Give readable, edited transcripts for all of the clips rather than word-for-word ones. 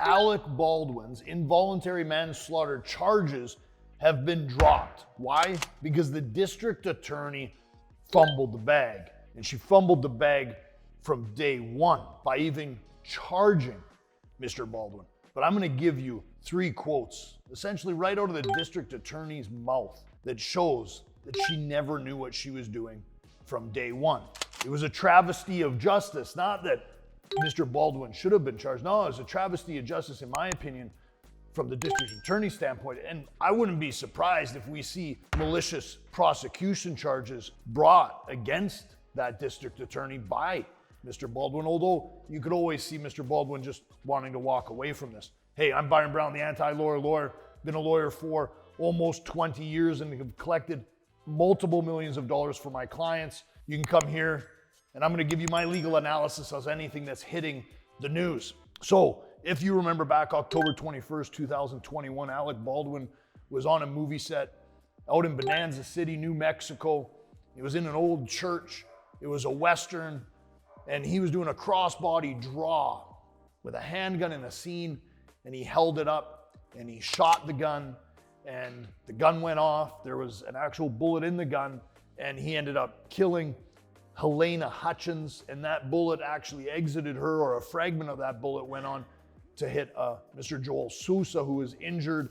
Alec Baldwin's involuntary manslaughter charges have been dropped. Why? Because the district attorney fumbled the bag. And she fumbled the bag from day one by even charging Mr. Baldwin. But I'm going to give you 3 quotes, essentially right out of the district attorney's mouth, that shows that she never knew what she was doing from day one. It was a travesty of justice, not that Mr. Baldwin should have been charged. No, it was a travesty of justice, in my opinion, from the district attorney's standpoint. And I wouldn't be surprised if we see malicious prosecution charges brought against that district attorney by Mr. Baldwin, although you could always see Mr. Baldwin just wanting to walk away from this. Hey, I'm Byron Brown, the anti-lawyer, been a lawyer for almost 20 years and have collected multiple millions of dollars for my clients. You can come here and I'm going to give you my legal analysis of anything that's hitting the news. So if you remember back October 21st, 2021, Alec Baldwin was on a movie set out in Bonanza City, New Mexico. He was in an old church. It was a Western, and he was doing a crossbody draw with a handgun in a scene, and he held it up and he shot the gun, and the gun went off. There was an actual bullet in the gun, and he ended up killing Halyna Hutchins, and that bullet actually exited her, or a fragment of that bullet went on to hit Mr. Joel Sousa, who was injured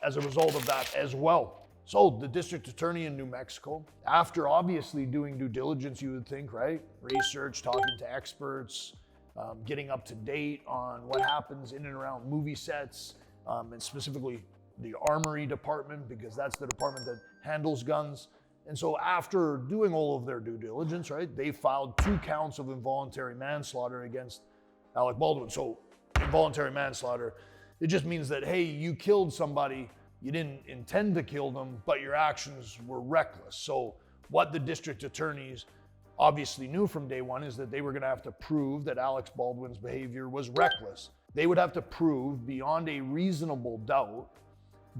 as a result of that as well. So the district attorney in New Mexico, after obviously doing due diligence, you would think, right? Research, talking to experts, getting up to date on what happens in and around movie sets, and specifically the armory department, because that's the department that handles guns. And so after doing all of their due diligence, right, they filed 2 counts of involuntary manslaughter against Alec Baldwin. So involuntary manslaughter, it just means that, hey, you killed somebody, you didn't intend to kill them, but your actions were reckless. So what the district attorneys obviously knew from day one is that they were going to have to prove that Alec Baldwin's behavior was reckless. They would have to prove beyond a reasonable doubt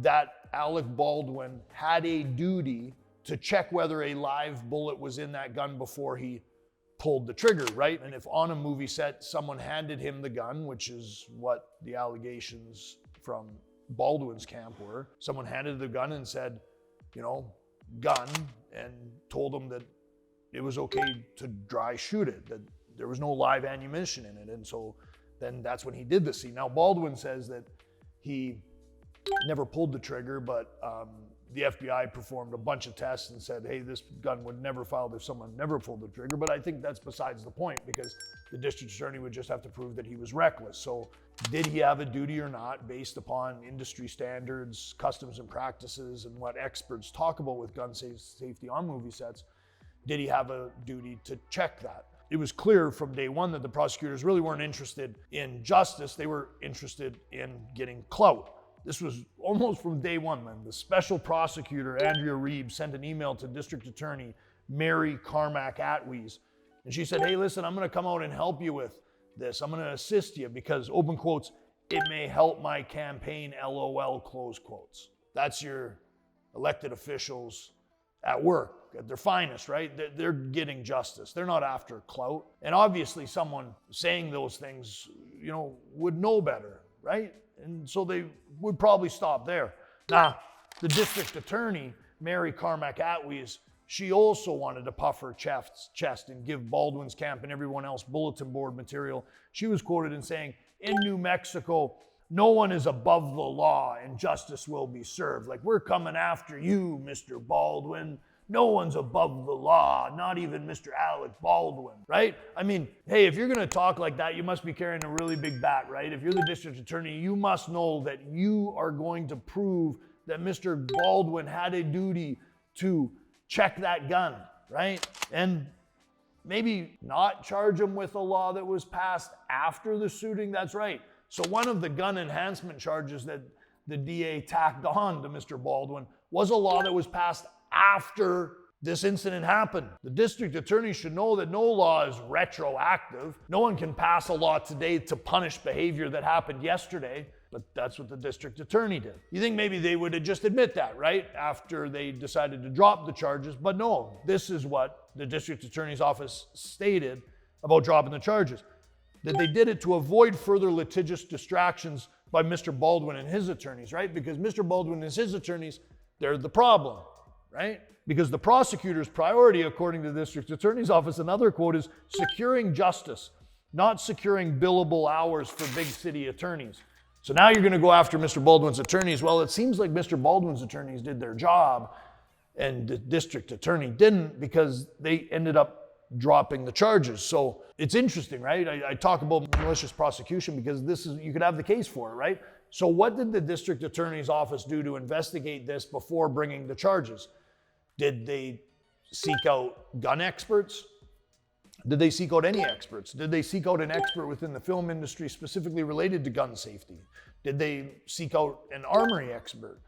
that Alec Baldwin had a duty to check whether a live bullet was in that gun before he pulled the trigger, right? And if on a movie set, someone handed him the gun, which is what the allegations from Baldwin's camp were, someone handed the gun and said, you know, gun, and told him that it was okay to dry shoot it, that there was no live ammunition in it. And so then that's when he did the scene. Now, Baldwin says that he never pulled the trigger, but the FBI performed a bunch of tests and said, hey, this gun would never fire if someone never pulled the trigger. But I think that's besides the point, because the district attorney would just have to prove that he was reckless. So did he have a duty or not, based upon industry standards, customs and practices, and what experts talk about with gun safety on movie sets? Did he have a duty to check that? It was clear from day one that the prosecutors really weren't interested in justice. They were interested in getting clout. This was almost from day one, man. The special prosecutor, Andrea Reeves, sent an email to District Attorney Mary Carmack Atwees. And she said, hey, listen, I'm going to come out and help you with this. I'm going to assist you because, open quotes, it may help my campaign, LOL, close quotes. That's your elected officials at work, at their finest, right? They're getting justice. They're not after clout. And obviously someone saying those things, you know, would know better, right? And so they would probably stop there. Now, the district attorney, Mary Carmack Atwees, she also wanted to puff her chest and give Baldwin's camp and everyone else bulletin board material. She was quoted in saying, in New Mexico, no one is above the law and justice will be served. Like, we're coming after you, Mr. Baldwin. No one's above the law, not even Mr. Alec Baldwin, right? I mean, hey, if you're going to talk like that, you must be carrying a really big bat, right? If you're the district attorney, you must know that you are going to prove that Mr. Baldwin had a duty to check that gun, right? And maybe not charge him with a law that was passed after the shooting. That's right. So one of the gun enhancement charges that the DA tacked on to Mr. Baldwin was a law that was passed after this incident happened. The district attorney should know that no law is retroactive. No one can pass a law today to punish behavior that happened yesterday, but that's what the district attorney did. You think maybe they would have just admit that, right? After they decided to drop the charges, but no, this is what the district attorney's office stated about dropping the charges. that they did it to avoid further litigious distractions by Mr. Baldwin and his attorneys, right? Because Mr. Baldwin and his attorneys, they're the problem, right? Because the prosecutor's priority, according to the district attorney's office, another quote is securing justice, not securing billable hours for big city attorneys. So now you're going to go after Mr. Baldwin's attorneys. Well, it seems like Mr. Baldwin's attorneys did their job and the district attorney didn't, because they ended up dropping the charges. So it's interesting, right? I talk about malicious prosecution because this is, you could have the case for it, right? So what did the district attorney's office do to investigate this before bringing the charges? Did they seek out gun experts? Did they seek out any experts? Did they seek out an expert within the film industry specifically related to gun safety? Did they seek out an armory expert?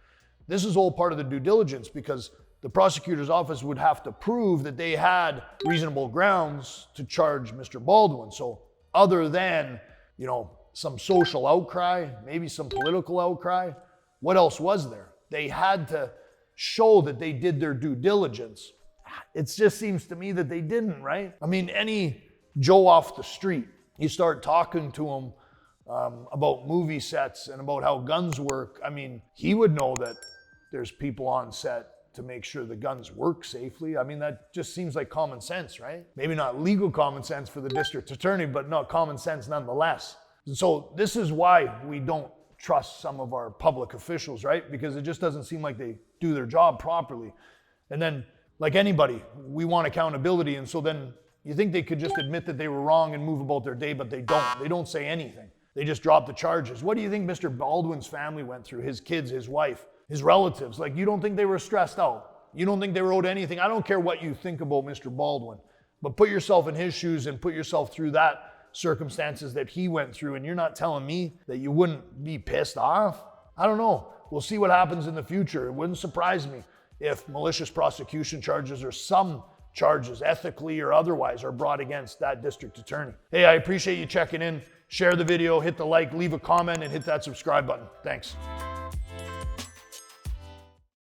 This is all part of the due diligence, because the prosecutor's office would have to prove that they had reasonable grounds to charge Mr. Baldwin. So other than, some social outcry, maybe some political outcry, what else was there? They had to show that they did their due diligence. It just seems to me that they didn't, right? I mean, any Joe off the street, you start talking to him about movie sets and about how guns work. I mean, he would know that there's people on set to make sure the guns work safely. I mean, that just seems like common sense, right? Maybe not legal common sense for the district attorney, but not common sense nonetheless. And so this is why we don't trust some of our public officials, right? Because it just doesn't seem like they do their job properly. And then, like anybody, we want accountability. And so then you think they could just admit that they were wrong and move about their day, but they don't. They don't say anything. They just drop the charges. What do you think Mr. Baldwin's family went through? His kids, his wife, his relatives. Like, you don't think they were stressed out? You don't think they were owed anything? I don't care what you think about Mr. Baldwin, but put yourself in his shoes and put yourself through that circumstances that he went through, and you're not telling me that you wouldn't be pissed off? I don't know. We'll see what happens in the future. It wouldn't surprise me if malicious prosecution charges or some charges, ethically or otherwise, are brought against that district attorney. Hey, I appreciate you checking in. Share the video, hit the like, leave a comment, and hit that subscribe button. Thanks.